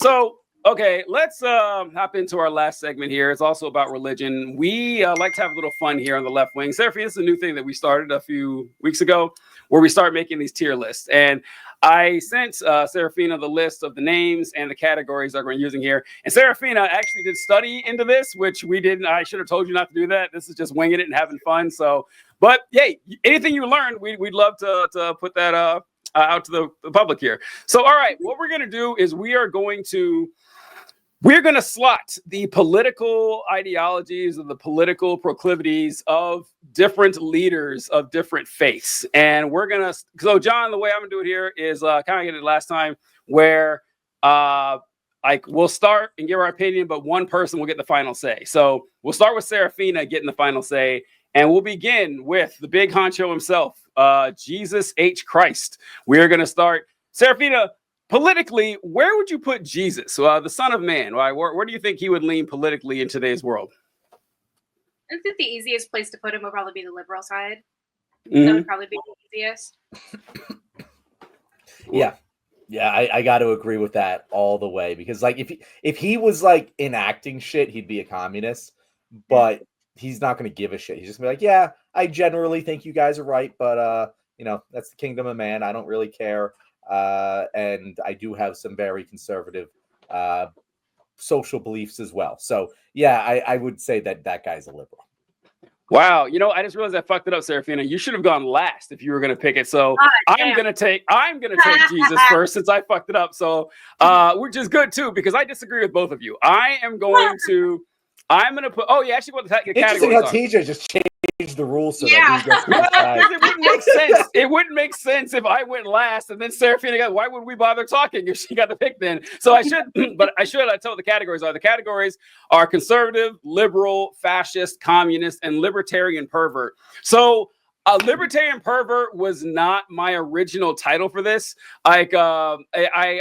So, okay, let's hop into our last segment here. It's also about religion. We like to have a little fun here on the left wing. Seraphine, this is a new thing that we started a few weeks ago where we started making these tier lists. And I sent Serafina the list of the names and the categories that we're using here. And Serafina actually did study into this, which we didn't. I should have told you not to do that. This is just winging it and having fun. So, but yay, anything you learned, we'd love to put that out to the public here. So, all right, what we're going to do is we're going to slot the political ideologies and the political proclivities of different leaders of different faiths. And we're going to, so John, the way I'm going to do it here is kind of get it last time where like we'll start and give our opinion, but one person will get the final say. So we'll start with Serafina getting the final say. And we'll begin with the big honcho himself, Jesus H. Christ. We're going to start. Serafina, politically, where would you put Jesus, the Son of Man? Where do you think he would lean politically in today's world? I think the easiest place to put him would probably be the liberal side. Mm-hmm. That would probably be the easiest. Yeah, I got to agree with that all the way because, like, if he was like enacting shit, he'd be a communist, but he's not going to give a shit. He's just gonna be like, yeah, I generally think you guys are right, but that's the kingdom of man. I don't really care. And I do have some very conservative social beliefs as well. So yeah, I would say that guy's a liberal. Wow, I just realized I fucked it up, Serafina. You should have gone last if you were going to pick it. So I'm gonna take Jesus first since I fucked it up. So which is good too because I disagree with both of you. I'm going to put. Oh, you actually want the categories? Interesting how TJ just changed the rules so that he gets it wouldn't make sense. It wouldn't make sense if I went last and then Serafina got. Why would we bother talking if she got the pick then? So I should, but I should. I tell what the categories are. The categories are conservative, liberal, fascist, communist, and libertarian pervert. So. A libertarian pervert was not my original title for this. Like, I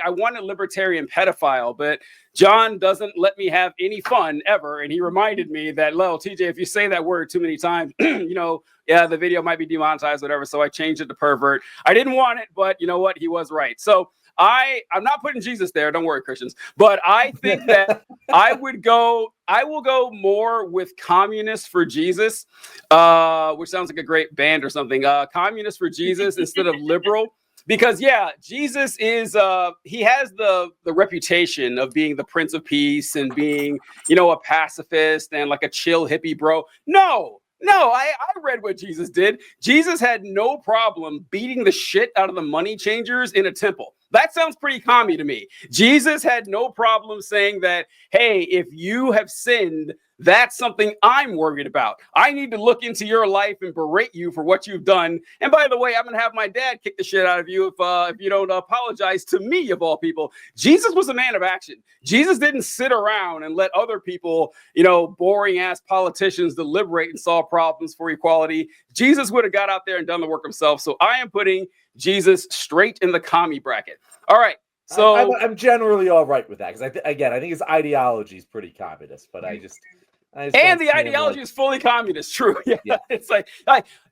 wanted libertarian pedophile, but John doesn't let me have any fun ever. And he reminded me that, TJ, if you say that word too many times, the video might be demonetized, whatever. So I changed it to pervert. I didn't want it, but you know what? He was right. So I'm not putting Jesus there. Don't worry, Christians. But I think that I will go more with Communist for Jesus, which sounds like a great band or something. Communist for Jesus instead of liberal. Because, Jesus is, he has the reputation of being the Prince of Peace and being, a pacifist and like a chill hippie bro. No, I read what Jesus did. Jesus had no problem beating the shit out of the money changers in a temple. That sounds pretty commie to me. Jesus had no problem saying that, hey, if you have sinned, that's something I'm worried about. I need to look into your life and berate you for what you've done. And by the way, I'm going to have my dad kick the shit out of you if you don't apologize to me, of all people. Jesus was a man of action. Jesus didn't sit around and let other people, boring ass politicians deliberate and solve problems for equality. Jesus would have got out there and done the work himself. So I am putting Jesus straight in the commie bracket. All right. So I'm generally all right with that because I think his ideology is pretty communist, but I just and the ideology is fully communist. True. Yeah. It's like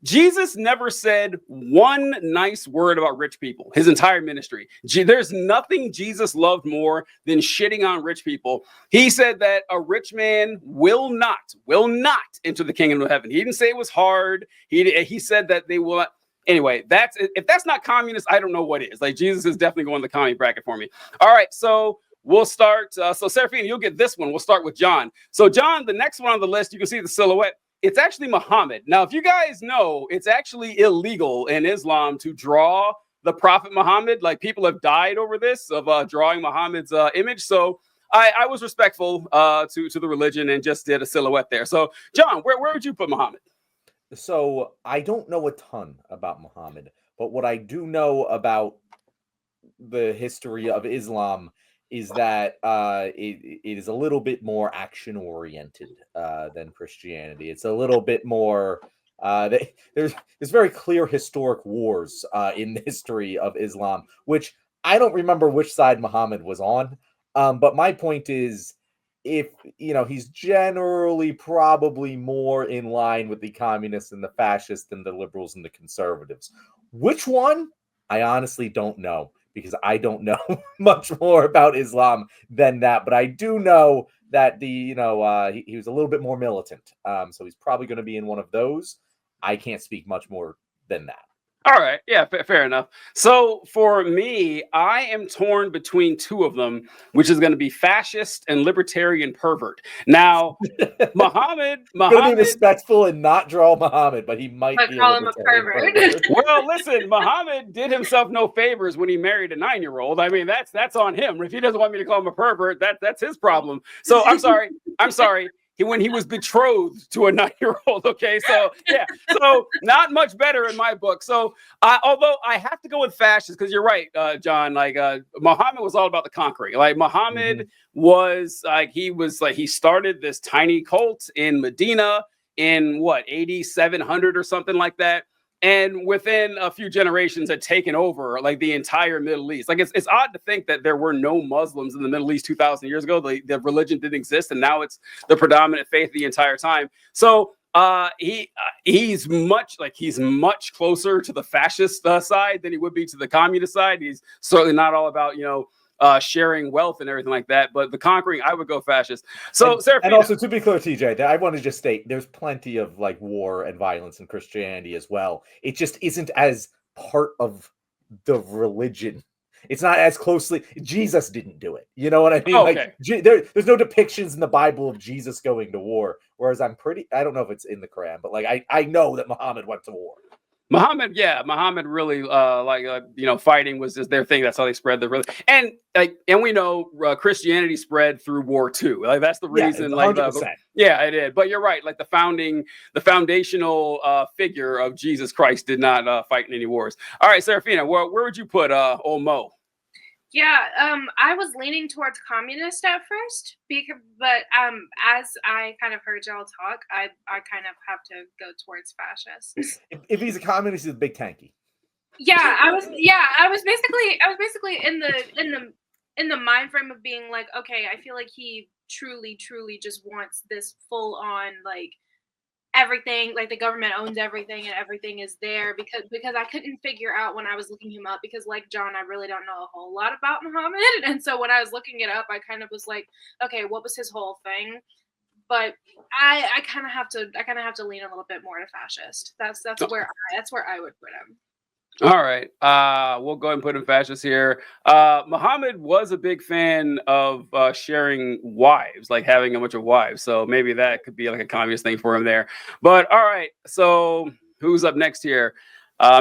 Jesus never said one nice word about rich people, his entire ministry. There's nothing Jesus loved more than shitting on rich people. He said that a rich man will not enter the kingdom of heaven. He didn't say it was hard. He said that they will not. Anyway, if that's not communist, I don't know what is. Like, Jesus is definitely going the commie bracket for me. All right, so we'll start. So Serafina, you'll get this one. We'll start with John. So John, the next one on the list, you can see the silhouette. It's actually Muhammad. Now, if you guys know, it's actually illegal in Islam to draw the Prophet Muhammad. Like, people have died over this of drawing Muhammad's image. So I was respectful to the religion and just did a silhouette there. So John, where would you put Muhammad? So I don't know a ton about Muhammad, but what I do know about the history of Islam is that it is a little bit more action oriented than Christianity. It's a little bit more. There's very clear historic wars in the history of Islam, which I don't remember which side Muhammad was on. But my point is, if he's generally probably more in line with the communists and the fascists than the liberals and the conservatives. Which one? I honestly don't know, because I don't know much more about Islam than that. But I do know that he was a little bit more militant. So he's probably going to be in one of those. I can't speak much more than that. All right. Yeah, fair enough. So for me, I am torn between two of them, which is going to be fascist and libertarian pervert. Now, Muhammad, Going to be respectful and not draw Muhammad, but he might be call him a pervert. Well, listen, Muhammad did himself no favors when he married a 9-year-old. I mean, that's on him. If he doesn't want me to call him a pervert, that's his problem. So I'm sorry. When he was betrothed to a 9-year-old. Okay, so yeah, so not much better in my book. So although I have to go with fascist, because you're right, John. Like Muhammad was all about the conquering. Like Muhammad was he started this tiny cult in Medina in what 8700 or something like that. And within a few generations had taken over like the entire Middle East. Like it's odd to think that there were no Muslims in the Middle East 2,000 years ago. The religion didn't exist, and now it's the predominant faith the entire time. So he's much closer to the fascist side than he would be to the communist side. He's certainly not all about sharing wealth and everything like that. But the conquering, I would go fascist. So, and also to be clear, TJ, I want to just state there's plenty of like war and violence in Christianity as well. It just isn't as part of the religion. It's not as closely. Jesus didn't do it. You know what I mean? Okay. Like there's no depictions in the Bible of Jesus going to war. Whereas I don't know if it's in the Quran, but like I know that Muhammad went to war. Muhammad really fighting was just their thing. That's how they spread the religion. And we know Christianity spread through war too. Like that's the reason. 100%. Yeah, it did. But you're right. Like the foundational figure of Jesus Christ did not fight in any wars. All right, Serafina, where would you put old Mo? Yeah, I was leaning towards communist at first, but as I kind of heard y'all talk, I kind of have to go towards fascist. If he's a communist, he's a big tanky. Yeah, I was basically in the mind frame of being like, okay, I feel like he truly just wants this full on like everything, like the government owns everything and everything is there because I couldn't figure out when I was looking him up, because like John, I really don't know a whole lot about Muhammad. And so when I was looking it up, I kind of was like, okay, what was his whole thing? But I kind of have to lean a little bit more to fascist. That's where I would put him. All right. We'll go ahead and put him fascist here. Muhammad was a big fan of sharing wives, like having a bunch of wives. So maybe that could be like a communist thing for him there. But all right. So who's up next here?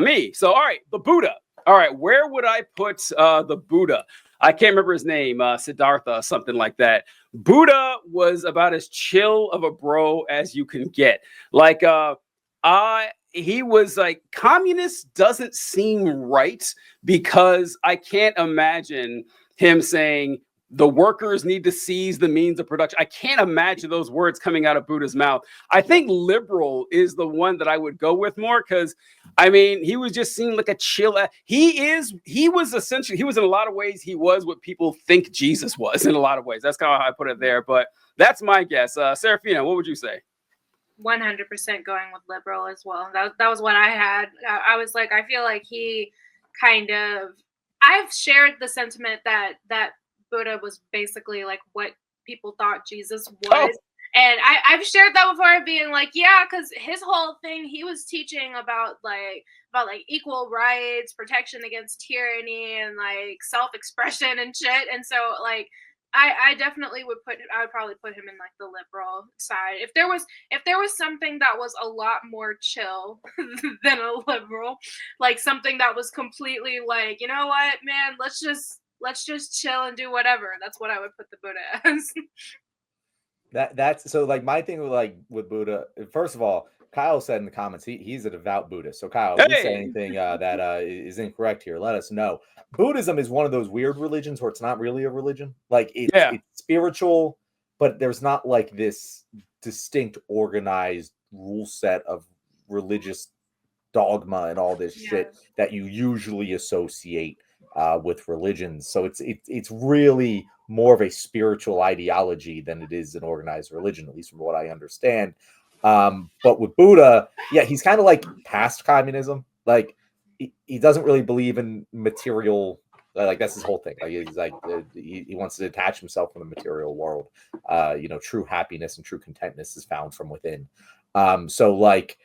Me. So, all right. The Buddha. All right. Where would I put the Buddha? I can't remember his name, Siddhartha, something like that. Buddha was about as chill of a bro as you can get. Like, he was like, communist doesn't seem right, because I can't imagine him saying the workers need to seize the means of production. I can't imagine those words coming out of Buddha's mouth. I think liberal is the one that I would go with more, because I mean, he was just seemed like a chill. He was in a lot of ways, he was what people think Jesus was in a lot of ways. That's kind of how I put it there. But that's my guess. Serafina, what would you say? 100% going with liberal as well. That was what I had. I was like, I feel like he I've shared the sentiment that Buddha was basically like what people thought Jesus was. Oh. And I've shared that before, being like, yeah, because his whole thing, he was teaching about equal rights, protection against tyranny, and like self-expression and shit. And so like, I definitely I would probably put him in like the liberal side. If there was something that was a lot more chill than a liberal, like something that was completely like, you know what, man, let's just chill and do whatever. That's what I would put the Buddha as. That's so like my thing with Buddha. First of all, Kyle said in the comments he's a devout Buddhist. So Kyle, if you say anything that is incorrect here, let us know. Buddhism is one of those weird religions where it's not really a religion. Like it's spiritual, but there's not like this distinct organized rule set of religious dogma and all this shit that you usually associate with religions. So it's really more of a spiritual ideology than it is an organized religion, at least from what I understand. But with Buddha, he's kind of like past communism. Like he doesn't really believe in material Like that's his whole thing. Like he's like he wants to detach himself from the material world. True happiness and true contentness is found from within. So like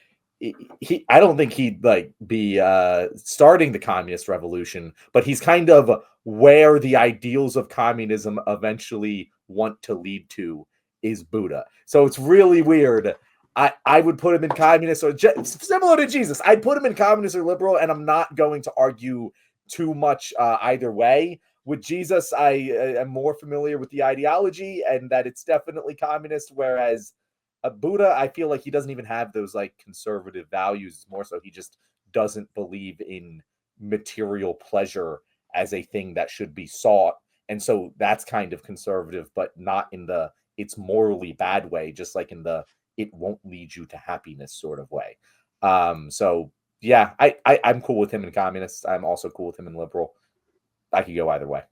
I don't think he'd like be starting the communist revolution, but he's kind of where the ideals of communism eventually want to lead to is Buddha. So it's really weird. I would put him in communist or similar to Jesus. I'd put him in communist or liberal, and I'm not going to argue too much either way. With Jesus, I am more familiar with the ideology and that it's definitely communist, whereas Buddha, I feel like he doesn't even have those like conservative values. More so, he just doesn't believe in material pleasure as a thing that should be sought, and so that's kind of conservative, but not in the it's morally bad way, just like in the it won't lead you to happiness sort of way. So yeah, I'm cool with him in communist. I'm also cool with him in liberal. I could go either way.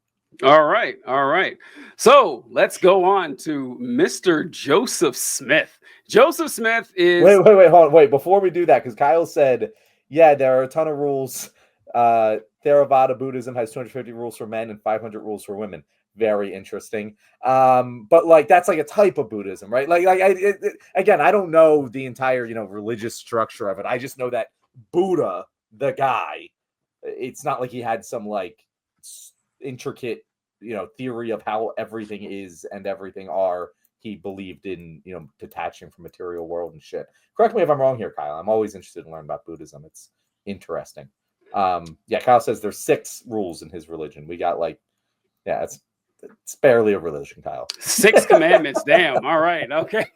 All right. So let's go on to Mr. Joseph Smith. Joseph Smith is wait, hold on, wait. Before we do that, because Kyle said, yeah, there are a ton of rules. Theravada Buddhism has 250 rules for men and 500 rules for women. Very interesting. But like that's like a type of Buddhism, right? Again, I don't know the entire religious structure of it. I just know that Buddha, the guy, it's not like he had some like intricate theory of how everything is and everything are. He believed in detaching from material world and shit. Correct me if I'm wrong here, Kyle. I'm always interested in learning about Buddhism. It's interesting. Kyle says there's 6 rules in his religion. We got it's barely a religion, Kyle. 6 commandments. Damn. All right. Okay.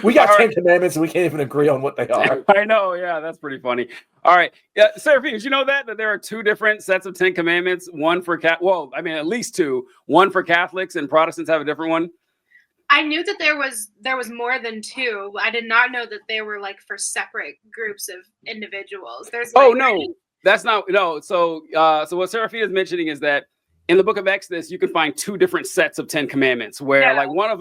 We got 10 commandments and we can't even agree on what they are. I know. Yeah, that's pretty funny. All right. Yeah, Seraphine, did you know that there are 2 different sets of 10 commandments? One for at least 2. One for Catholics, and Protestants have a different one. I knew that there was more than 2. I did not know that they were like for separate groups of individuals. There's that's not no. So what Seraphine is mentioning is that in the book of Exodus, you can find 2 different sets of 10 commandments where one of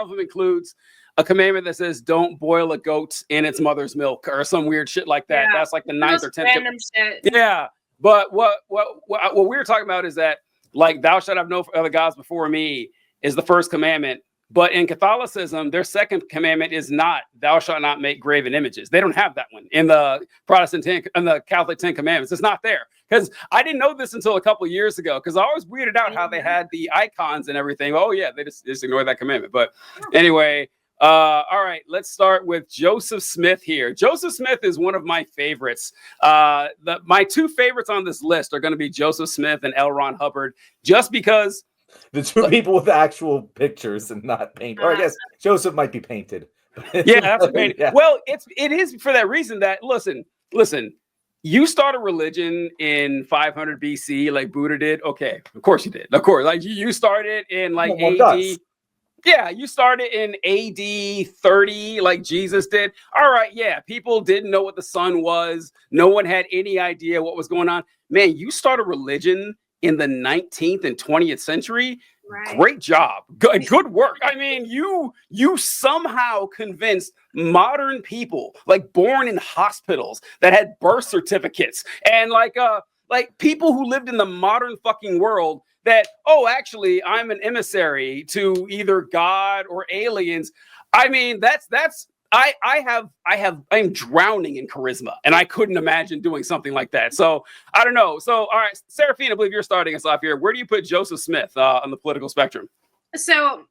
them includes a commandment that says don't boil a goat in its mother's milk or some weird shit like that. Yeah. That's like the 9th or 10th. Random shit. Yeah. But what we were talking about is that like thou shalt have no other gods before me is the first commandment. But in Catholicism, their second commandment is not thou shalt not make graven images. They don't have that one in the the Catholic 10 commandments. It's not there. Because I didn't know this until a couple of years ago, because I always weirded out how they had the icons and everything. Oh, yeah, they just ignored that commandment. But anyway, all right, let's start with Joseph Smith here. Joseph Smith is one of my favorites. My 2 favorites on this list are going to be Joseph Smith and L. Ron Hubbard, just because the 2 people with actual pictures and not painted. Or I guess Joseph might be painted. Yeah, that's a painted. Yeah. Well, it is for that reason that listen. You start a religion in 500 BC like Buddha did. Okay, of course you did. Of course, like you started in like AD. Does. Yeah, you started in AD 30 like Jesus did. All right, yeah, people didn't know what the sun was. No one had any idea what was going on. Man, you start a religion in the 19th and 20th century. Right. Great job. Good work. I mean, you somehow convinced modern people, like born in hospitals that had birth certificates and like people who lived in the modern fucking world that, oh, actually, I'm an emissary to either God or aliens. I mean, I'm drowning in charisma, and I couldn't imagine doing something like that. So I don't know. So all right, Seraphine, I believe you're starting us off here. Where do you put Joseph Smith on the political spectrum? So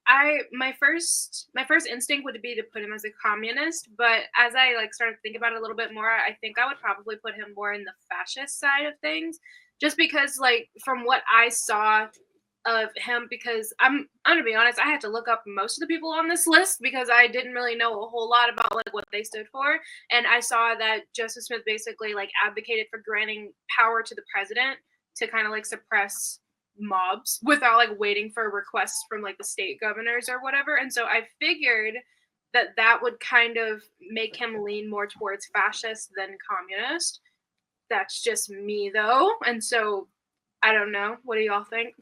my first instinct would be to put him as a communist, but as I started to think about it a little bit more, I think I would probably put him more in the fascist side of things, just because from what I saw of him, because I'm gonna be honest, I had to look up most of the people on this list because I didn't really know a whole lot about what they stood for, and I saw that Joseph Smith basically advocated for granting power to the president to kind of suppress mobs without waiting for requests from the state governors or whatever. And so I figured that would kind of make him lean more towards fascist than communist. That's just me though, and so I don't know. What do y'all think?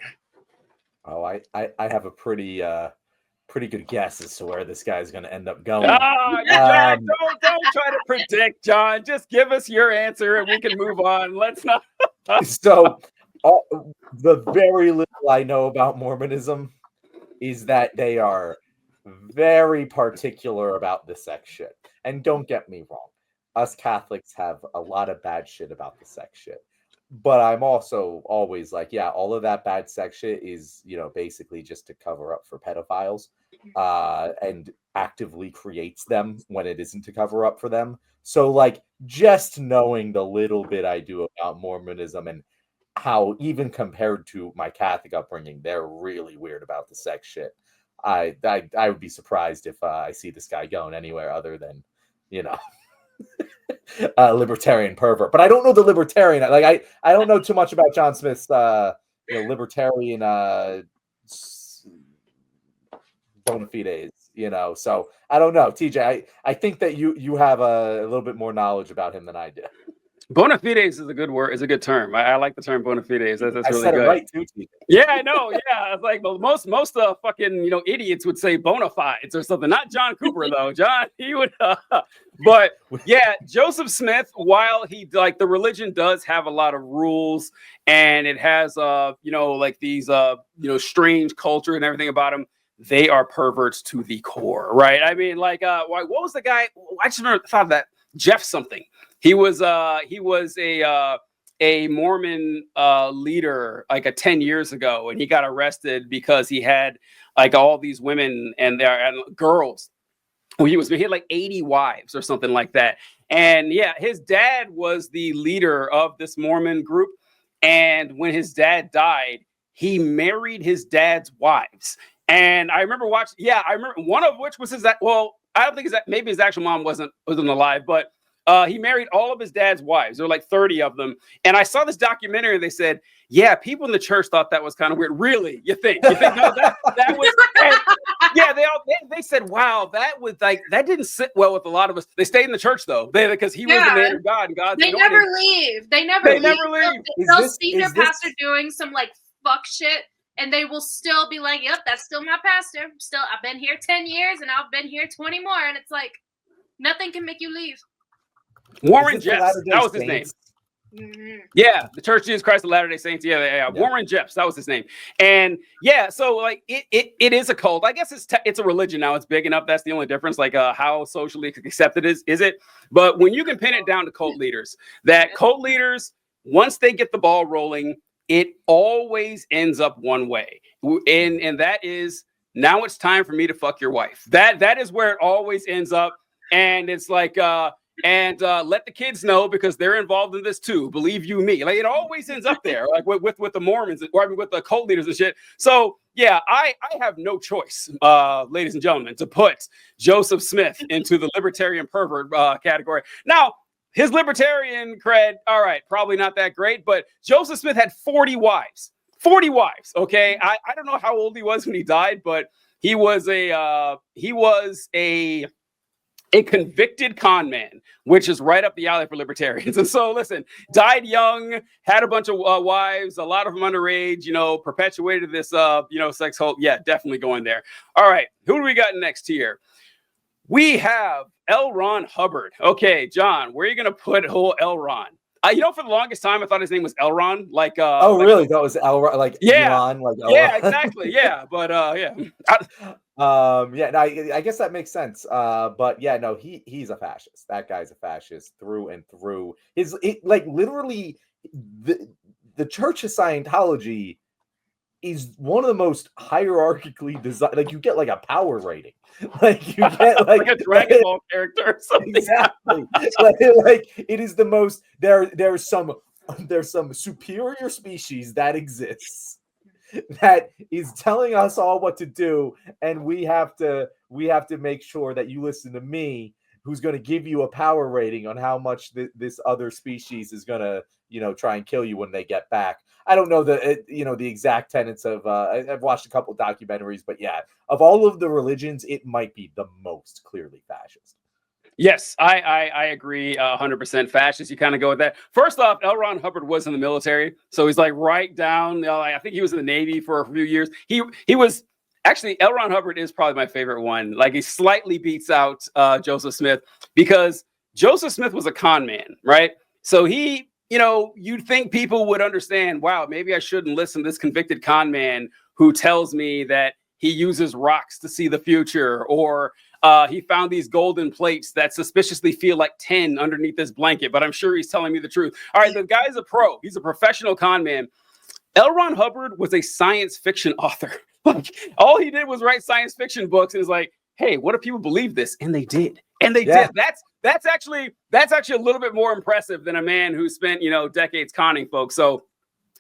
Oh, I have a pretty good guess as to where this guy's going to end up going. John, don't try to predict, John. Just give us your answer and we can move on. Let's not. So The very little I know about Mormonism is that they are very particular about the sex shit. And don't get me wrong, us Catholics have a lot of bad shit about the sex shit. But I'm also always like, yeah, all of that bad sex shit is, basically just to cover up for pedophiles, and actively creates them when it isn't to cover up for them. So, like, just knowing the little bit I do about Mormonism and how, even compared to my Catholic upbringing, they're really weird about the sex shit. I would be surprised if I see this guy going anywhere other than, libertarian pervert. But I don't know the libertarian. Like I don't know too much about John Smith's libertarian bona fides. So I don't know, TJ. I think that you have a little bit more knowledge about him than I do. Bona fides is a good word. Is a good term. I like the term bona fides. That's I really said good. it right too, TJ. Yeah, I know. Yeah, it's like most fucking idiots would say bona fides or something. Not John Cooper though. John, he would. But yeah, Joseph Smith. While he like the religion does have a lot of rules and it has like these strange culture and everything about him. They are perverts to the core, right? I mean, like, what was the guy? I just thought that Jeff something. He was a Mormon leader like 10 years ago, and he got arrested because he had like all these women and girls. He had like 80 wives or something like that. And yeah, his dad was the leader of this Mormon group. And when his dad died, he married his dad's wives. And I remember watching. Yeah, I remember one of which was well, I don't think maybe his actual mom wasn't alive, but he married all of his dad's wives. There were like 30 of them. And I saw this documentary and they said, yeah, people in the church thought that was kind of weird. Really? You think no, that was, yeah, they said, wow, that didn't sit well with a lot of us. They stayed in the church though. Because he was the man of God. And God, they never leave. They never leave. They'll see their pastor doing some like fuck shit. And they will still be like, yep, that's still my pastor. Still, I've been here 10 years and I've been here 20 more. And it's like, nothing can make you leave. Warren Jeffs, that was his name. Mm-hmm. Yeah, the Church of Jesus Christ of Latter-day Saints. Yeah. Warren Jeffs, that was his name. And yeah, so like it is a cult. I guess it's a religion now. It's big enough. That's the only difference. Like how socially accepted is it? But when you can pin it down to cult leaders, cult leaders, once they get the ball rolling, it always ends up one way. And that is, now it's time for me to fuck your wife. That is where it always ends up. And it's like, let the kids know because they're involved in this too. Believe you me. Like it always ends up there, like with the Mormons, or I mean, with the cult leaders and shit. So yeah, I have no choice, ladies and gentlemen, to put Joseph Smith into the libertarian pervert category. Now, his libertarian cred, all right, probably not that great, but Joseph Smith had 40 wives. 40 wives, okay? I don't know how old he was when he died, but he was a convicted con man, which is right up the alley for libertarians. And so, listen, died young, had a bunch of wives, a lot of them underage, perpetuated this, sex cult. Yeah, definitely going there. All right, who do we got next here? We have L. Ron Hubbard. Okay, John, where are you going to put whole L. Ron? For the longest time, I thought his name was Elron. Really? That was Elron? Like Elon? Like Elron. Yeah, exactly. Yeah, but yeah. I guess that makes sense. But yeah, no, he's a fascist. That guy's a fascist through and through. Literally, the Church of Scientology is one of the most hierarchically designed. Like you get like a power rating. Like you get like a Dragon Ball character or something. Exactly. like it is the most. There's some superior species that exists that is telling us all what to do, and we have to make sure that you listen to me, who's going to give you a power rating on how much this other species is going to try and kill you when they get back. I don't know the exact tenets of I've watched a couple of documentaries, but yeah, of all of the religions, it might be the most clearly fascist. Yes, I agree 100% fascist. You kind of go with that. First off, L. Ron Hubbard was in the military, so he's like right down. I think he was in the Navy for a few years. He was actually, L. Ron Hubbard is probably my favorite one. Like he slightly beats out Joseph Smith because Joseph Smith was a con man, right? So he you know, you'd think people would understand, wow, maybe I shouldn't listen to this convicted con man who tells me that he uses rocks to see the future, or he found these golden plates that suspiciously feel like 10 underneath this blanket, but I'm sure he's telling me the truth. All right, the guy's a pro. He's a professional con man. L. Ron Hubbard was a science fiction author. Like, all he did was write science fiction books, and is like, hey, what if people believe this? And they did. And they did. That's actually a little bit more impressive than a man who spent, you know, decades conning folks. So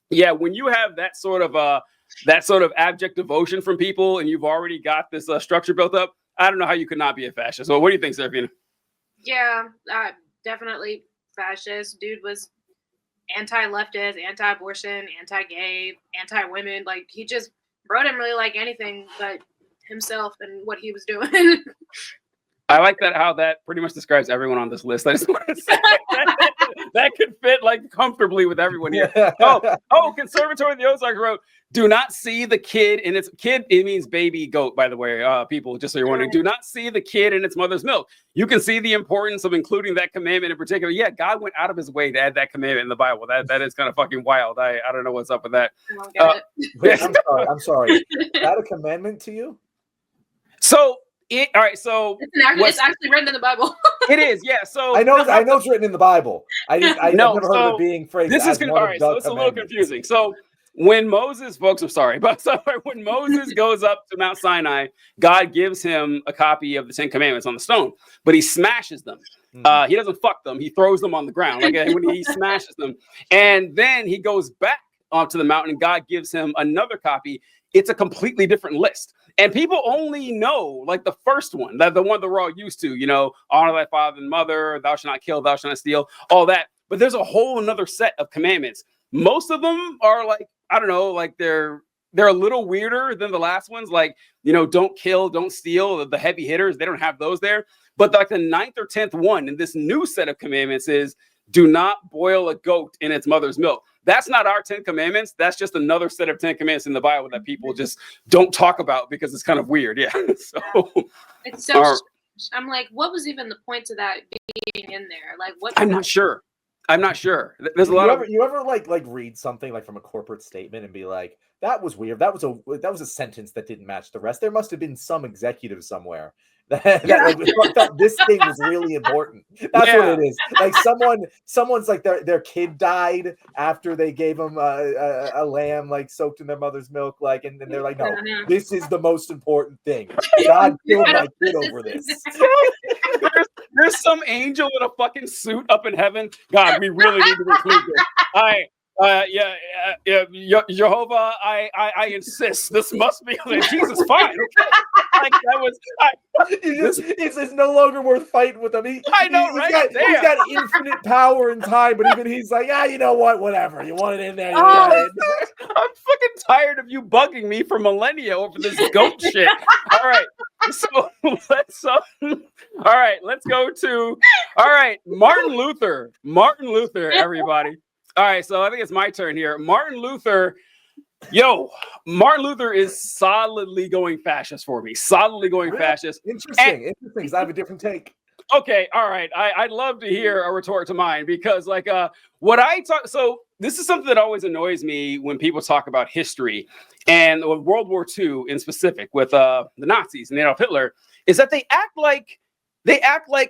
yeah, when you have that sort of abject devotion from people, and you've already got this structure built up, I don't know how you could not be a fascist. So what do you think, Serafina? Yeah, definitely fascist. Dude was anti-leftist, anti-abortion, anti-gay, anti-women. Like, he just bro didn't really like anything but himself and what he was doing. I like that, how that pretty much describes everyone on this list. I just want to say that could fit like comfortably with everyone here. Oh, Conservatory of the Ozarks wrote, do not see the kid in its kid. It means baby goat, by the way, people, just so you're wondering. Do not see the kid in its mother's milk. You can see the importance of including that commandment in particular. Yeah, God went out of his way to add that commandment in the Bible. That is kind of fucking wild. I don't know what's up with that. Wait, I'm sorry. Is that a commandment to you? So all right, so it's actually written in the Bible. It is, yeah. So I know it's written in the Bible. I've never heard of it being phrased. This is all right. So it's a little confusing. So when Moses, folks, I'm sorry, but when Moses goes up to Mount Sinai, God gives him a copy of the 10 Commandments on the stone, but he smashes them. He doesn't fuck them. He throws them on the ground, like when he smashes them, and then he goes back onto the mountain, and God gives him another copy. It's a completely different list. And people only know like the first one, the one that we're all used to, you know, honor thy father and mother, thou shalt not kill, thou shalt not steal, all that. But there's a whole another set of commandments. Most of them are like, I don't know, like they're a little weirder than the last ones. Like, you know, don't kill, don't steal, the heavy hitters, they don't have those there. But like the 9th or 10th one in this new set of commandments is, do not boil a goat in its mother's milk. That's not our 10 commandments. That's just another set of 10 commandments in the Bible that people just don't talk about because it's kind of weird. Yeah. So it's so strange. I'm like, what was even the point to that being in there? Like, what? I'm not sure. There's a lot you ever like read something like from a corporate statement and be like, that was weird. That was a sentence that didn't match the rest. There must have been some executive somewhere that thought this thing was really important. That's what it is. Like someone's like their kid died after they gave them a lamb like soaked in their mother's milk, like, and they're like, no, this is the most important thing. God killed my kid over this. There's some angel in a fucking suit up in heaven. God, we really need to include this. Jehovah, I insist. This must be Jesus. Fine. Like that was. It's no longer worth fighting with him. I know, right? He's got infinite power and time, but even he's like, you know what? Whatever. You want it in there. I'm fucking tired of you bugging me for millennia over this goat shit. All right, so let's. Let's go to. All right, Martin Luther. Everybody. All right, so I think it's my turn here. Martin Luther is solidly going fascist for me. Fascist. Interesting. Because I have a different take. Okay, all right. I'd love to hear a retort to mine because, like, what I talk. So this is something that always annoys me when people talk about history and World War II in specific with the Nazis and Adolf Hitler, is that they act like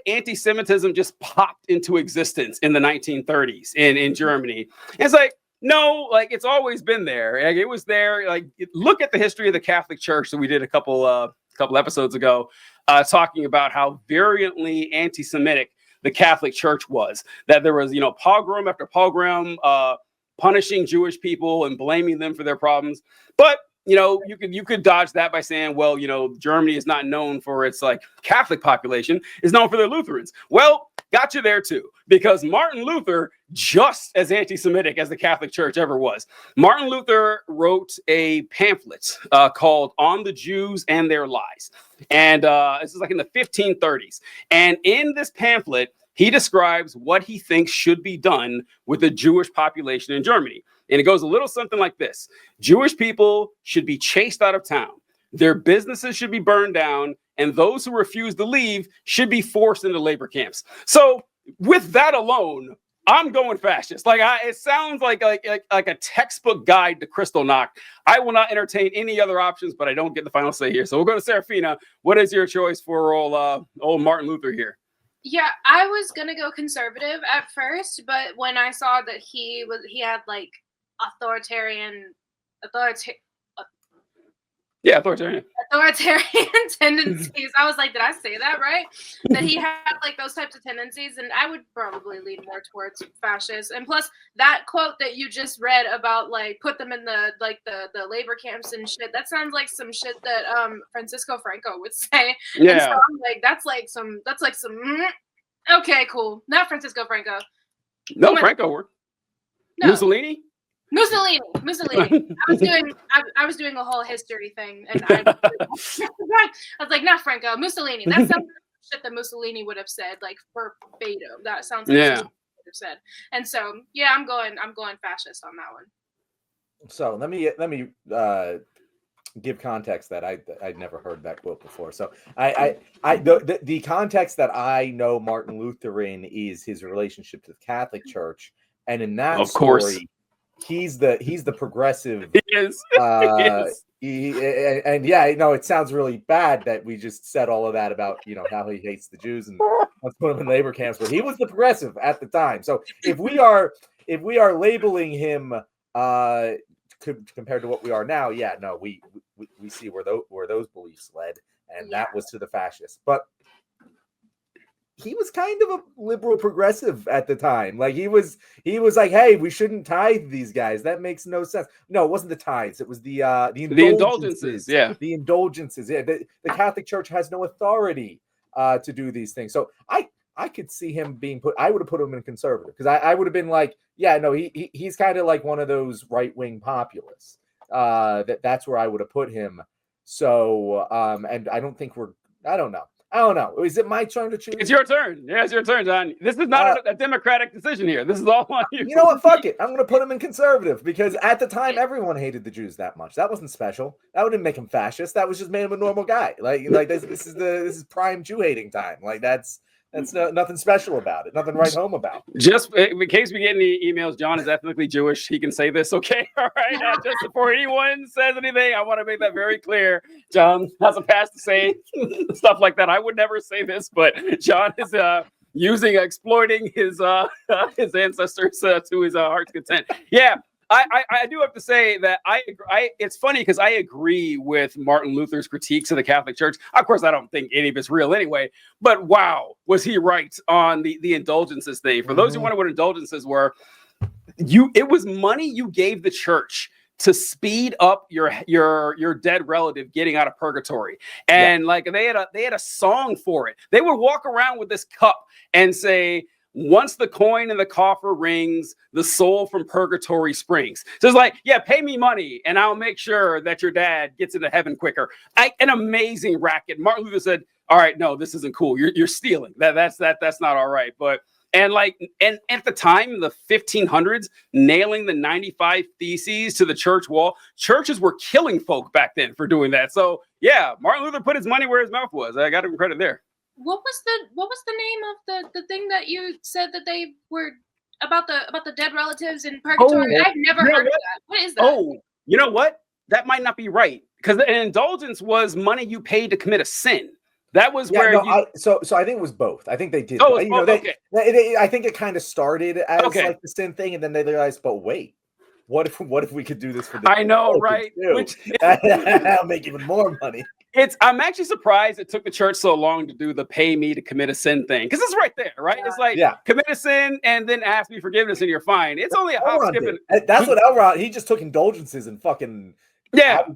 anti-Semitism just popped into existence in the 1930s in Germany. And it's like, no, like it's always been there. Like, it was there. Like, look at the history of the Catholic Church that we did a couple episodes ago, talking about how virulently anti-Semitic the Catholic Church was. That there was, pogrom after pogrom, punishing Jewish people and blaming them for their problems. But you could dodge that by saying, well, Germany is not known for its like Catholic population, is known for their Lutherans. Well, got you there too, because Martin Luther, just as anti-Semitic as the Catholic Church ever was. Martin Luther wrote a pamphlet called On the Jews and Their Lies. And this is like in the 1530s. And in this pamphlet, he describes what he thinks should be done with the Jewish population in Germany. And it goes a little something like this. Jewish people should be chased out of town. Their businesses should be burned down. And those who refuse to leave should be forced into labor camps. So with that alone, I'm going fascist. It sounds like a textbook guide to Kristallnacht. I will not entertain any other options, but I don't get the final say here. So we'll go to Serafina. What is your choice for old Martin Luther here? Yeah, I was gonna go conservative at first, but when I saw that he had like authoritarian tendencies. I was like, did I say that right? That he had like those types of tendencies, and I would probably lean more towards fascist. And plus, that quote that you just read about like put them in the labor camps and shit. That sounds like some shit that Francisco Franco would say. Yeah, and so I'm like that's like some. Okay, cool. Not Francisco Franco. No, Franco worked. No. Mussolini. I was doing a whole history thing, and I was like, not Franco, Mussolini. That sounds like shit that Mussolini would have said, like verbatim. That sounds like something he would have said. And so, yeah, I'm going fascist on that one. So let me give context that I'd never heard that quote before. So the context that I know Martin Luther in is his relationship to the Catholic Church, and in that story, he's the progressive. He is. And yeah, no, it sounds really bad that we just said all of that about how he hates the Jews and let's put him in labor camps, but he was the progressive at the time. So if we are labeling him compared to what we are now, yeah, no, we see where those beliefs led, and that was to the fascists. But he was kind of a liberal progressive at the time. Like he was like, hey, we shouldn't tithe these guys. That makes no sense. No, it wasn't the tithes. It was the indulgences. Yeah, the indulgences. Yeah, the Catholic Church has no authority to do these things. So I could see him being put. I would have put him in conservative because I would have been like, yeah, no, he's kind of like one of those right wing populists. That's where I would have put him. So and I don't think I don't know. Is it my turn to choose? It's your turn. Yeah, it's your turn, John. This is not a democratic decision here. This is all on you. You know what? Fuck it. I'm going to put him in conservative because at the time, everyone hated the Jews that much. That wasn't special. That wouldn't make him fascist. That was just made him a normal guy. Like this is prime Jew hating time. Like that's nothing special about it. Nothing right home about it. Just in case we get any emails, John is ethnically Jewish. He can say this, okay? All right. Just before anyone says anything, I want to make that very clear. John has a past to say stuff like that. I would never say this, but John is exploiting his ancestors to his heart's content. Yeah. I do have to say that it's funny because I agree with Martin Luther's critiques of the Catholic Church. Of course, I don't think any of it's real anyway, but wow, was he right on the indulgences thing. For those who wonder what indulgences were, it was money you gave the church to speed up your dead relative getting out of purgatory. And like they had a song for it. They would walk around with this cup and say, once the coin in the coffer rings, the soul from purgatory springs. So it's like, yeah, pay me money and I'll make sure that your dad gets into heaven quicker. An amazing racket. Martin Luther said, all right, no, this isn't cool. You're stealing. That's not all right. But and at the time in the 1500s, nailing the 95 Theses to the church wall, churches were killing folk back then for doing that. So yeah, Martin Luther put his money where his mouth was. I got him credit there. What was the name of the thing that you said that they were about the dead relatives in purgatory? I've never heard of that. What is that? Oh, you know what? That might not be right because an indulgence was money you paid to commit a sin. That was so I think it was both. I think they did. Oh, okay. I think it kind of started as like the sin thing, and then they realized, but wait. What if we could do this for the I know, right? I'll make even more money. I'm actually surprised it took the church so long to do the pay me to commit a sin thing. Because it's right there, right? It's like commit a sin and then ask me forgiveness and you're fine. It's only a hop, skip, and that's what Elrond, he just took indulgences and fucking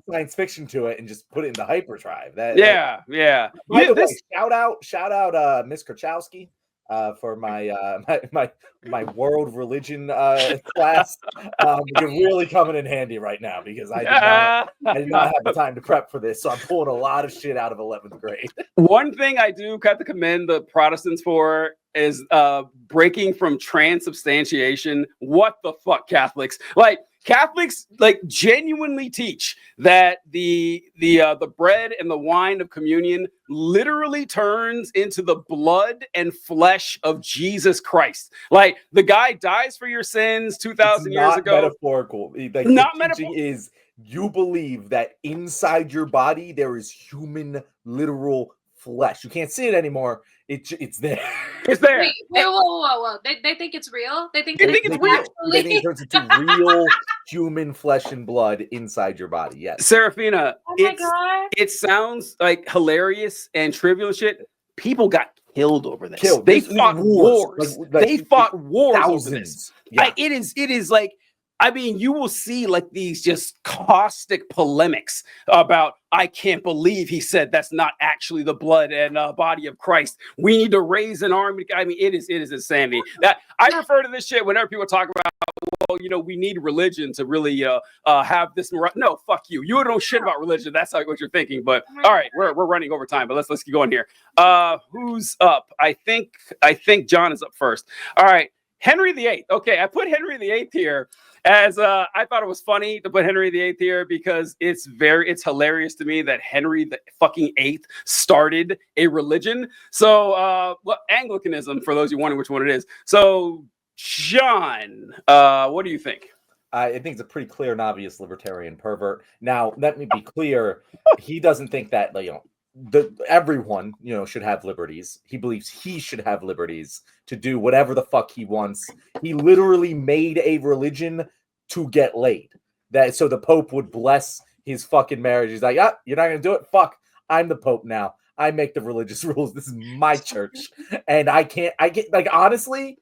science fiction to it and just put it into hyperdrive. By the way, shout out Miss Krachowski. For my world religion class, you're really coming in handy right now because I did not have the time to prep for this, so I'm pulling a lot of shit out of 11th grade. One thing I do have to commend the Protestants for is breaking from transubstantiation. What the fuck, Catholics? Like Catholics like genuinely teach that the bread and the wine of communion literally turns into the blood and flesh of Jesus Christ. Like the guy dies for your sins 2,000 years ago. Metaphorical. Like, Not the teaching is you believe that inside your body there is human, literal flesh. You can't see it anymore. It's there. It's there. Wait, whoa. They think it's real? They think They think it's real. They think it turns into real human flesh and blood inside your body. Yes. Serafina, Oh my God. it sounds like hilarious and trivial and shit. People got killed over this. They This is fought wars. Like, they fought wars over this. thousands. Yeah. Like, it is like, I mean, you will see like these just caustic polemics about, I can't believe he said that's not actually the blood and body of Christ. We need to raise an army. I mean, it is insanity. That I refer to this shit whenever people talk about, well, you know, we need religion to really have this. No, fuck you. You don't know shit about religion. That's not what you're thinking. But all right, we're running over time. But let's keep going here. Who's up? I think John is up first. All right, Henry VIII. Okay, I put Henry VIII here. As I thought it was funny to put Henry VIII here because it's hilarious to me that Henry the fucking VIII started a religion. So Anglicanism, for those you wondering which one it is. So John, what do you think? I think it's a pretty clear and obvious libertarian pervert. Now, let me be clear. He doesn't think that, you know, everyone, you know, should have liberties. He believes he should have liberties to do whatever the fuck he wants. He literally made a religion to get laid. That so the Pope would bless his fucking marriage. He's like, ah, you're not gonna do it? Fuck. I'm the Pope now. I make the religious rules. This is my church. And I get like, honestly,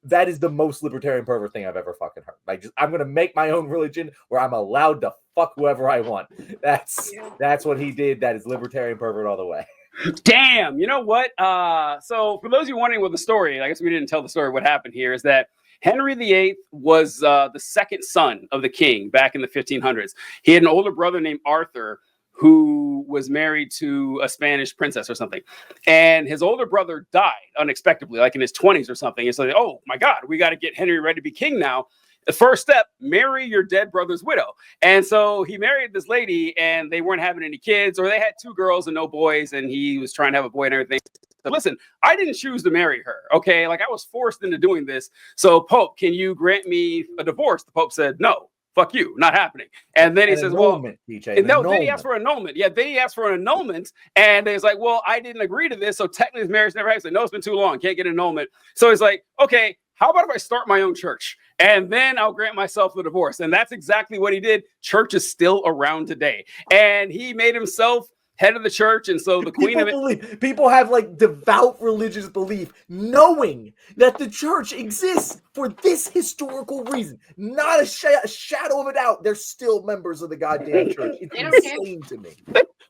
that is the most libertarian pervert thing I've ever fucking heard. Like, I'm gonna make my own religion where I'm allowed to fuck whoever I want. That's what he did. That is libertarian pervert all the way. Damn, you know what? So for those of you wondering what the story, I guess we didn't tell the story. What happened here is that Henry VIII was the second son of the king back in the 1500s. He had an older brother named Arthur who was married to a Spanish princess or something. And his older brother died unexpectedly, like in his 20s or something. It's like, oh my God, we got to get Henry ready to be king now. The first step, marry your dead brother's widow. And so he married this lady and they weren't having any kids, or they had 2 girls and no boys, and he was trying to have a boy and everything. So listen, I didn't choose to marry her, okay? Like, I was forced into doing this. So Pope, can you grant me a divorce? The Pope said, no. Fuck you, not happening. And then he says, well, DJ, no, then he asked for annulment. Yeah, then he asked for an annulment. And he's like, well, I didn't agree to this. So technically his marriage never happened. Like, no, it's been too long. Can't get an annulment. So he's like, okay, how about if I start my own church? And then I'll grant myself the divorce. And that's exactly what he did. Church is still around today. And he made himself head of the church, and so the queen of it. People have like devout religious belief, knowing that the church exists for this historical reason. Not a shadow of a doubt. They're still members of the goddamn church. It's insane to me.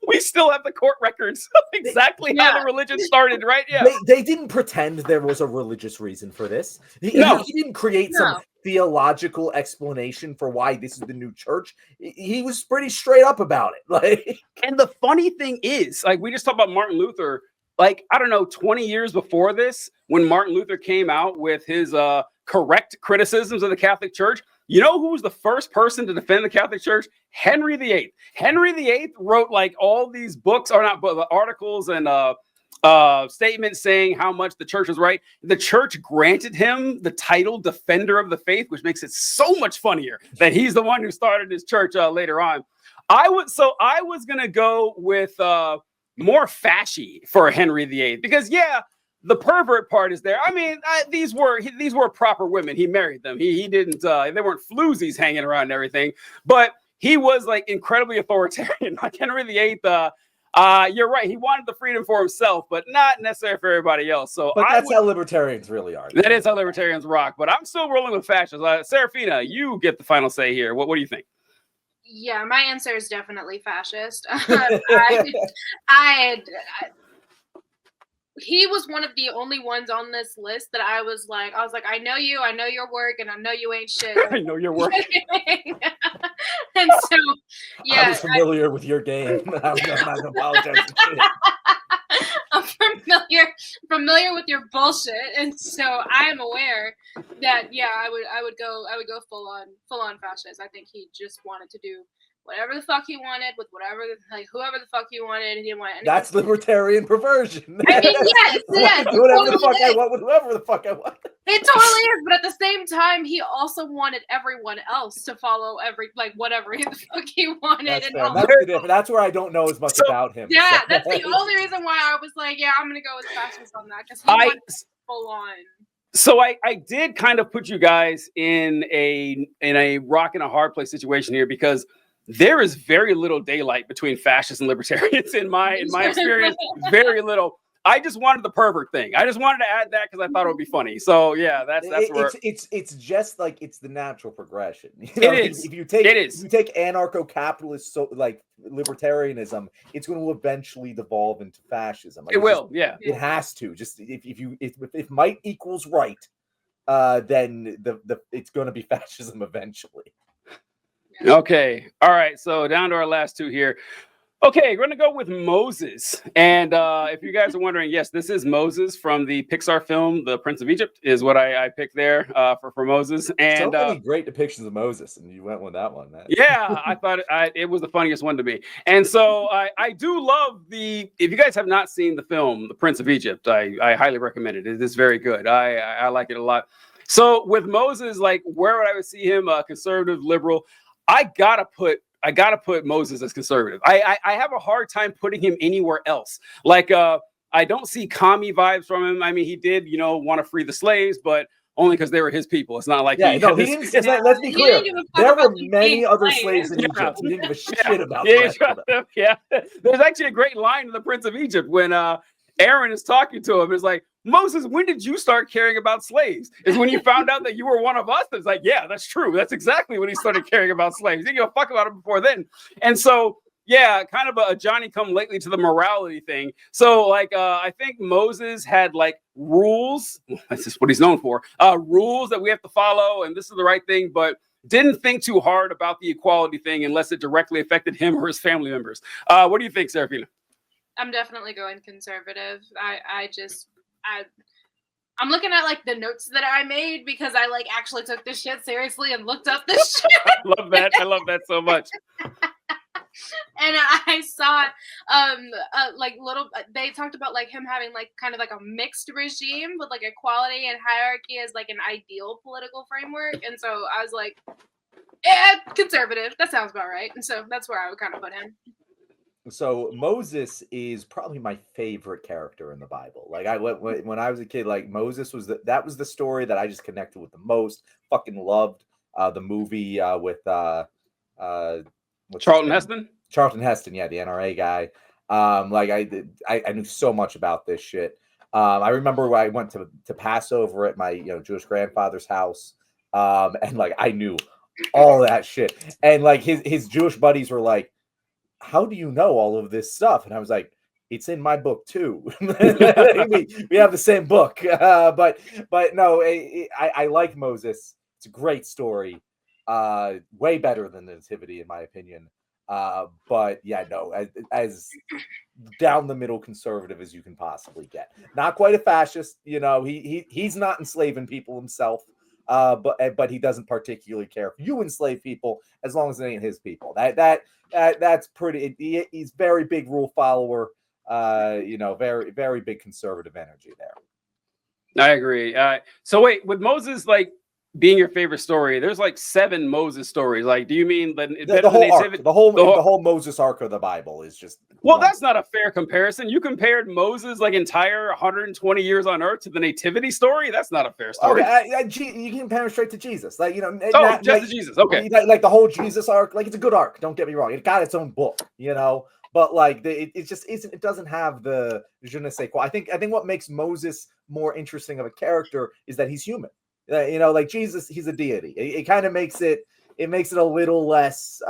We still have the court records of exactly how the religion started, right? Yeah. They didn't pretend there was a religious reason for this. He didn't create some theological explanation for why this is the new church. He was pretty straight up about it. Like, and the funny thing is, like, we just talked about Martin Luther. Like, I don't know, 20 years before this, when Martin Luther came out with his correct criticisms of the Catholic Church, you know who was the first person to defend the Catholic Church? Henry VIII. Henry VIII wrote like all these books, or not, but articles and statements saying how much the church was right. The church granted him the title Defender of the Faith, which makes it so much funnier that he's the one who started his church later on. I was gonna go with more fashy for Henry VIII because the pervert part is there. I mean, these were proper women. He married them. He didn't. They weren't floozies hanging around and everything. But he was like incredibly authoritarian. Like Henry VIII. You're right. He wanted the freedom for himself, but not necessarily for everybody else. So, but that's how libertarians really are. That is how libertarians rock. But I'm still rolling with fascists. Serafina, you get the final say here. What do you think? Yeah, my answer is definitely fascist. He was one of the only ones on this list that I was like, I know you, I know your work, and I know you ain't shit. I know your work. And so, yeah. I was familiar with your game. I'm not apologizing. I'm familiar familiar with your bullshit, and so I am aware that I would go full on fascist. I think he just wanted to do whatever the fuck he wanted with whoever the fuck he wanted. He didn't want anything. That's libertarian perversion. I mean, yes, Whatever the fuck I want with whoever the fuck I want. It totally is, but at the same time, he also wanted everyone else to follow whatever the fuck he wanted. That's and fair. all That's that. the difference. That's where I don't know as much about him. Yeah, So. that's the only reason why I was like, yeah, I'm gonna go with fascist on that because he went full on. So I did kind of put you guys in a rock and a hard place situation here because there is very little daylight between fascists and libertarians in my experience. Very little. I just wanted the pervert thing. I just wanted to add that because I thought it would be funny. So yeah, that's where it's just like it's the natural progression. You know, it is. If you take anarcho-capitalist libertarianism, it's going to eventually devolve into fascism. Like, it will. Yeah, it has to. Just if might equals right, then it's going to be fascism eventually. Okay. All right. So down to our last two here. Okay, we're going to go with Moses. And if you guys are wondering, yes, this is Moses from the Pixar film, The Prince of Egypt, is what I picked there for Moses. And so many great depictions of Moses, and you went with that one, man. Yeah, I thought it was the funniest one to me. And so I do love if you guys have not seen the film, The Prince of Egypt, I highly recommend it. It is very good. I like it a lot. So with Moses, like where would I see him? Conservative, liberal. I gotta put Moses as conservative. I have a hard time putting him anywhere else. Like I don't see commie vibes from him. I mean, he did, want to free the slaves, but only because they were his people. It's not like he didn't. Let's be clear. There were many other slaves in Egypt. He didn't give a shit about them. Yeah. There's actually a great line in The Prince of Egypt when Aaron is talking to him. It's like, Moses, when did you start caring about slaves? Is when you found out that you were one of us? It's like, yeah, that's true. That's exactly when he started caring about slaves. He didn't give a fuck about it before then. And so, yeah, kind of a Johnny come lately to the morality thing. So, like, I think Moses had like rules. That's just what he's known for. Rules that we have to follow, and this is the right thing, but didn't think too hard about the equality thing unless it directly affected him or his family members. What do you think, Serafina? I'm definitely going conservative. I'm looking at like the notes that I made because I like actually took this shit seriously and looked up this shit. I love that. I love that so much. And I saw they talked about like him having like kind of like a mixed regime with like equality and hierarchy as like an ideal political framework. And so I was like, yeah, conservative. That sounds about right. And so that's where I would kind of put him. So Moses is probably my favorite character in the Bible. Like when I was a kid, like Moses was that was the story that I just connected with the most. Fucking loved the movie with Charlton Heston. Charlton Heston, yeah, the NRA guy. Like I knew so much about this shit. I remember when I went to Passover at my Jewish grandfather's house, and like I knew all that shit. And like his Jewish buddies were like, how do you know all of this stuff? And I was like, it's in my book too. we have the same book. But no, I like Moses. It's a great story. Way better than the Nativity, in my opinion. But yeah, no, as down the middle conservative as you can possibly get. Not quite a fascist, he's not enslaving people himself. But he doesn't particularly care if you enslave people as long as it ain't his people. That's pretty. He's very big rule follower. Very very big conservative energy there. I agree. So wait, with Moses like being your favorite story, there's like 7 Moses stories. Like, do you mean the whole arc, the whole Moses arc of the Bible is just? Well, that's not a fair comparison. You compared Moses like entire 120 years on Earth to the Nativity story. That's not a fair story. Okay, you can compare it straight to Jesus. Like just to Jesus. Okay, like the whole Jesus arc. Like it's a good arc. Don't get me wrong. It got its own book. But like it just isn't. It doesn't have the je ne sais quoi. I think what makes Moses more interesting of a character is that he's human. Like Jesus, he's a deity. It kind of makes it a little less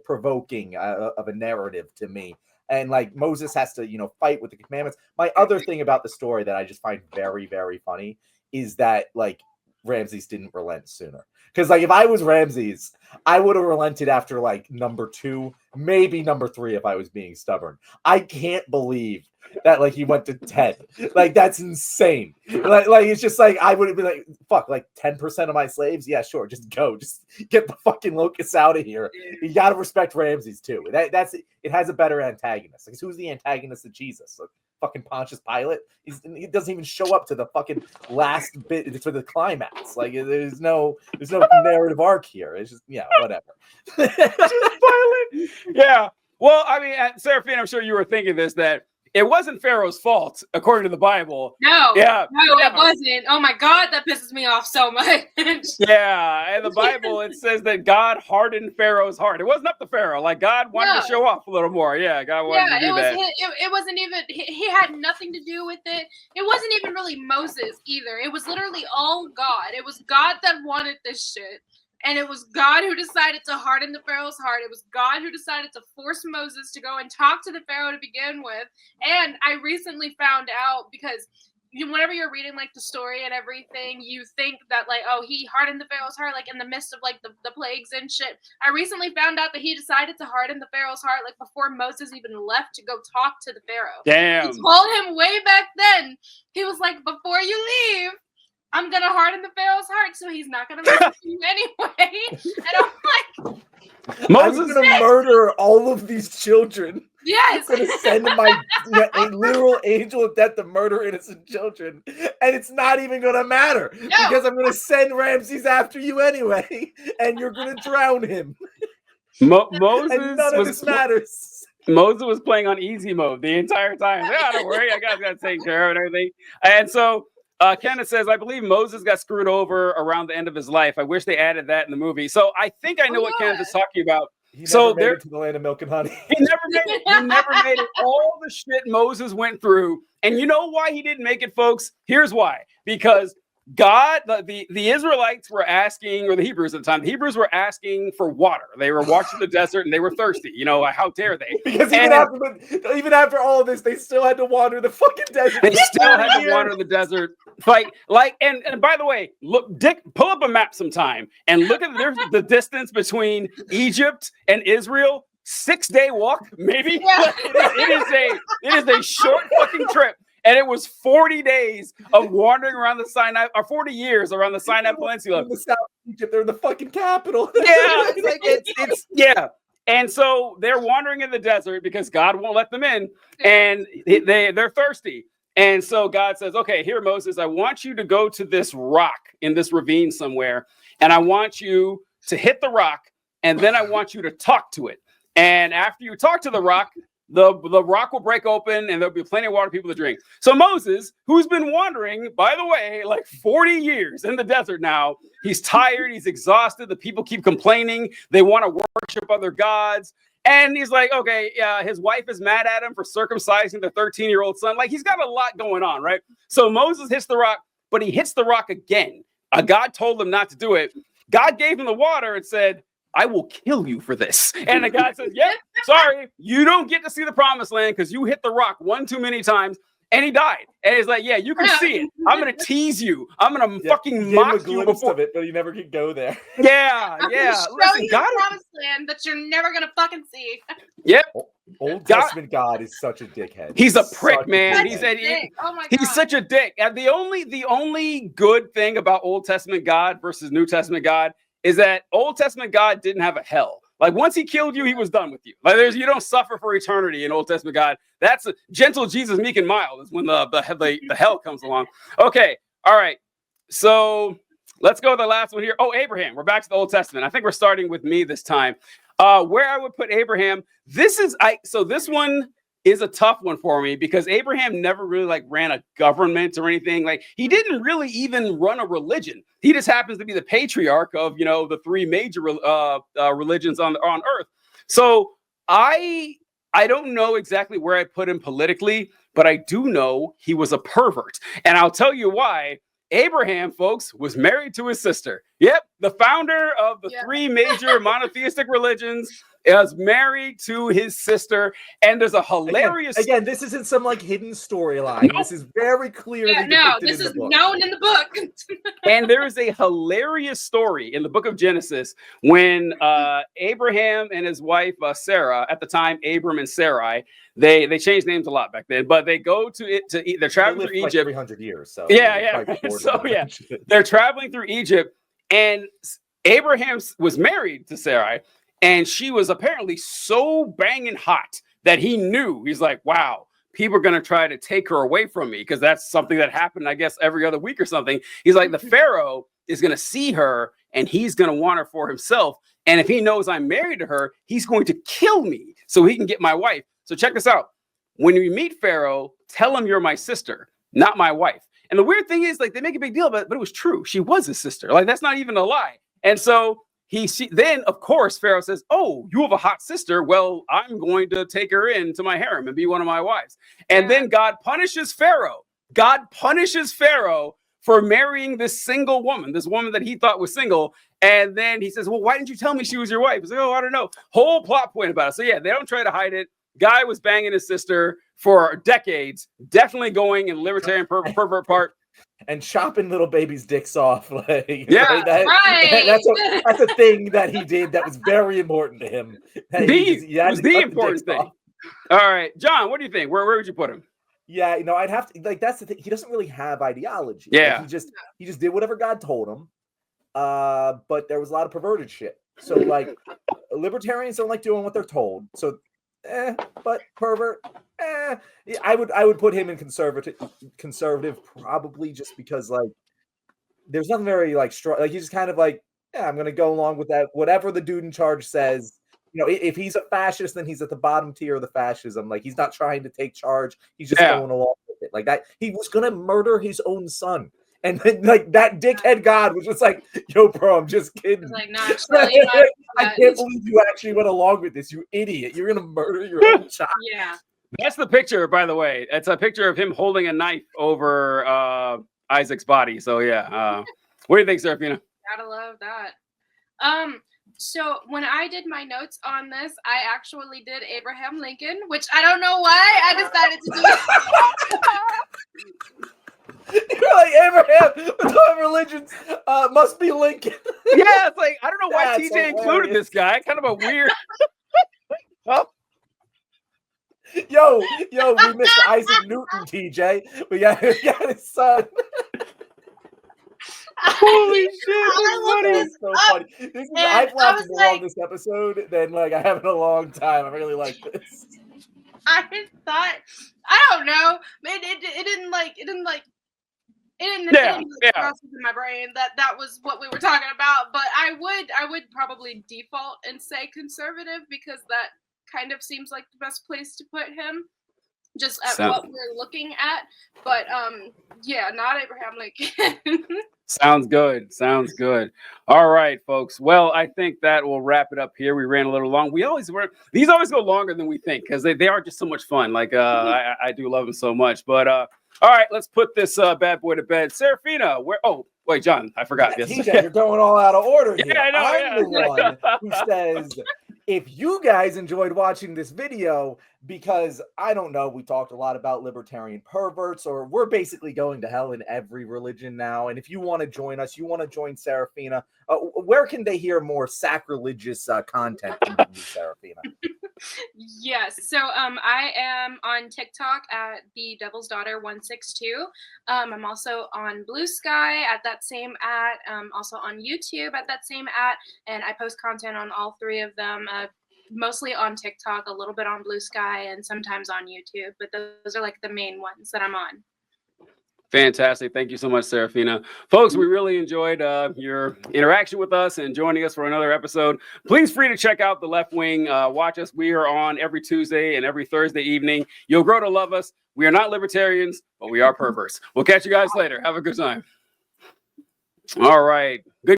provoking of a narrative to me. And like Moses has to, fight with the commandments. My other thing about the story that I just find very, very funny is that like Ramses didn't relent sooner. Because like if I was Ramses, I would have relented after like number 2, maybe number 3 if I was being stubborn. I can't believe that like he went to 10. Like that's insane. Like it's just like I would have been like, fuck, like 10% of my slaves? Yeah, sure, just go. Just get the fucking locusts out of here. You gotta respect Ramses too. That's it has a better antagonist. Like who's the antagonist of Jesus? Like, fucking Pontius Pilate. He doesn't even show up to the fucking last bit for the climax. Like there's no narrative arc here. It's just whatever. Pilate. Yeah. Well, I mean, Seraphine, I'm sure you were thinking this, that it wasn't Pharaoh's fault, according to the Bible. No. Yeah. No, it wasn't. Oh my God, that pisses me off so much. Yeah. In the Bible, it says that God hardened Pharaoh's heart. It wasn't up to Pharaoh. Like God wanted to show off a little more. Yeah, God wanted to do that. It wasn't even, he had nothing to do with it. It wasn't even really Moses either. It was literally all God. It was God that wanted this shit. And it was God who decided to harden the Pharaoh's heart. It was God who decided to force Moses to go and talk to the Pharaoh to begin with. And I recently found out, because whenever you're reading like the story and everything, you think that like, oh, he hardened the Pharaoh's heart like in the midst of like the plagues and shit. I recently found out that he decided to harden the Pharaoh's heart like before Moses even left to go talk to the Pharaoh. Damn. He told him way back then. He was like, before you leave, I'm going to harden the Pharaoh's heart, so he's not going to listen to you anyway. And I'm like, Moses is going to murder all of these children. Yes. I'm going to send a literal angel of death to murder innocent children. And it's not even going to matter. No. Because I'm going to send Ramses after you anyway. And you're going to drown him. Moses and none of this matters. Moses was playing on easy mode the entire time. Yeah, don't worry. I got to take care of it and everything. And so... Kenneth says, I believe Moses got screwed over around the end of his life. I wish they added that in the movie. So I think I know what Kenneth is talking about. He never made it to the land of milk and honey. He never made it. He never made it. All the shit Moses went through. And you know why he didn't make it, folks? Here's why. Because God, the Israelites were asking, or the Hebrews at the time, the Hebrews were asking for water. They were watching the desert and they were thirsty. You know, how dare they? Because even after all of this, they still had to wander the fucking desert. They still had to wander the desert. And by the way, look, Dick, pull up a map sometime and look at the distance between Egypt and Israel. 6-day walk, maybe. Yeah. It is a short fucking trip. And it was 40 days of wandering around the Sinai, or 40 years around the Sinai Peninsula. In the South of Egypt, they're in the fucking capital. Yeah, it's. And so they're wandering in the desert because God won't let them in, and they're thirsty. And so God says, okay, here, Moses, I want you to go to this rock in this ravine somewhere, and I want you to hit the rock, and then I want you to talk to it. And after you talk to the rock, the rock will break open and there'll be plenty of water for people to drink. So Moses, who's been wandering, by the way, like 40 years in the desert now, he's tired, he's exhausted. The people keep complaining. They want to worship other gods. And he's like, okay, his wife is mad at him for circumcising their 13-year-old son. Like he's got a lot going on, right? So Moses hits the rock, but he hits the rock again. God told him not to do it. God gave him the water and said, I will kill you for this. And the guy says, yep, sorry, you don't get to see the promised land because you hit the rock one too many times. And he died. And he's like, yeah, you can see it. I'm going to tease you. I'm going to fucking mock you before. Of it, but you never could go there. Yeah. Listen, God the promised land that you're never going to fucking see. Yep. Old Testament God is such a dickhead. He's a prick, man. He's such a dick. And the only good thing about Old Testament God versus New Testament God is that Old Testament God didn't have a hell. Like once he killed you, he was done with you. Like you don't suffer for eternity in Old Testament God. That's a gentle Jesus, meek and mild is when the hell comes along. Okay, all right. So let's go to the last one here. Oh, Abraham. We're back to the Old Testament. I think we're starting with me this time. Where I would put Abraham. This one is a tough one for me because Abraham never really ran a government or anything. Like he didn't really even run a religion. He just happens to be the patriarch of, the three major religions on earth. So I don't know exactly where I put him politically, but I do know he was a pervert. And I'll tell you why. Abraham, folks, was married to his sister. Yep, the founder of the three major monotheistic religions is married to his sister, and there's a hilarious Again, this isn't some like hidden storyline. This is very clearly depicted this in is the book. known in the book. And there is a hilarious story in the book of Genesis when Abraham and his wife Sarah, at the time Abram and Sarai, they changed names a lot back then, but they go to it to they're traveling through Like Egypt. 300 years. So Yeah. So yeah, they're traveling through Egypt, and Abraham was married to Sarai, and she was apparently so banging hot that he knew. He's like, wow, people are going to try to take her away from me, because that's something that happened, I guess, every other week or something. He's like, the Pharaoh is going to see her and he's going to want her for himself. And if he knows I'm married to her, he's going to kill me so he can get my wife. So check this out. When you meet Pharaoh, tell him you're my sister, not my wife. And the weird thing is, like, they make a big deal about it, but it was true. She was his sister. Like, that's not even a lie. And so then, of course, Pharaoh says, oh, you have a hot sister. Well, I'm going to take her into my harem and be one of my wives. And then God punishes Pharaoh. God punishes Pharaoh for marrying this single woman, this woman that he thought was single. And then he says, well, why didn't you tell me she was your wife? He's like, oh, I don't know. Whole plot point about it. So yeah, they don't try to hide it. Guy was banging his sister for decades, definitely going in libertarian pervert part. And chopping little babies' dicks off. Like, Yeah, that's a thing that he did that was very important to him. It was the important thing. Off. All right, John, what do you think? Where would you put him? Yeah, I'd have to, like, that's the thing. He doesn't really have ideology. Yeah. Like, he just did whatever God told him. But there was a lot of perverted shit. So, like, libertarians don't like doing what they're told. So, but pervert, I would put him in conservative probably, just because, like, there's nothing very, like, strong. Like, he's just kind of like, yeah, I'm gonna go along with that, whatever the dude in charge says. If he's a fascist, then he's at the bottom tier of the fascism. Like, he's not trying to take charge, he's just going along with it. Like, that he was gonna murder his own son. And then, like, that dickhead God was just like, yo, bro, I'm just kidding. Like, no, actually, I can't believe you actually went along with this, you idiot. You're going to murder your own child. Yeah. That's the picture, by the way. It's a picture of him holding a knife over Isaac's body. So, yeah. What do you think, Serafina? Gotta love that. So when I did my notes on this, I actually did Abraham Lincoln, which I don't know why I decided to do. You're like, Abraham, with all religions, must be Lincoln. Yeah, it's like, I don't know why TJ included this guy. Kind of a weird. Yo, we missed Isaac Newton, TJ. We got his son. Holy shit! That's so funny. I've laughed more on this episode than, like, I have in a long time. I really like this. I thought, I don't know. It didn't cross in my brain that was what we were talking about. But I would probably default and say conservative, because that kind of seems like the best place to put him, just at what we're looking at. But yeah, not Abraham Lincoln. Sounds good. All right, folks. Well, I think that will wrap it up here. We ran a little long. These always go longer than we think, because they are just so much fun. Like, I do love them so much. But all right, let's put this bad boy to bed. Serafina, where? Oh, wait, John, I forgot. Yes. TJ, you're going all out of order here. Yeah, I know. I'm the one who says, if you guys enjoyed watching this video, because, I don't know, we talked a lot about libertarian perverts, or we're basically going to hell in every religion now. And if you want to join us, you want to join Serafina, where can they hear more sacrilegious content from you, Serafina? Yes. So I am on TikTok at the Devil's Daughter 162. I'm also on Blue Sky at that same also on YouTube at that same and I post content on all three of them. Mostly on TikTok, a little bit on Blue Sky, and sometimes on YouTube. But those are, like, the main ones that I'm on. Fantastic. Thank you so much, Serafina. Folks, we really enjoyed your interaction with us and joining us for another episode. Please free to check out The Left Wing. Watch us. We are on every Tuesday and every Thursday evening. You'll grow to love us. We are not libertarians, but we are perverts. We'll catch you guys later. Have a good time. All right. Good.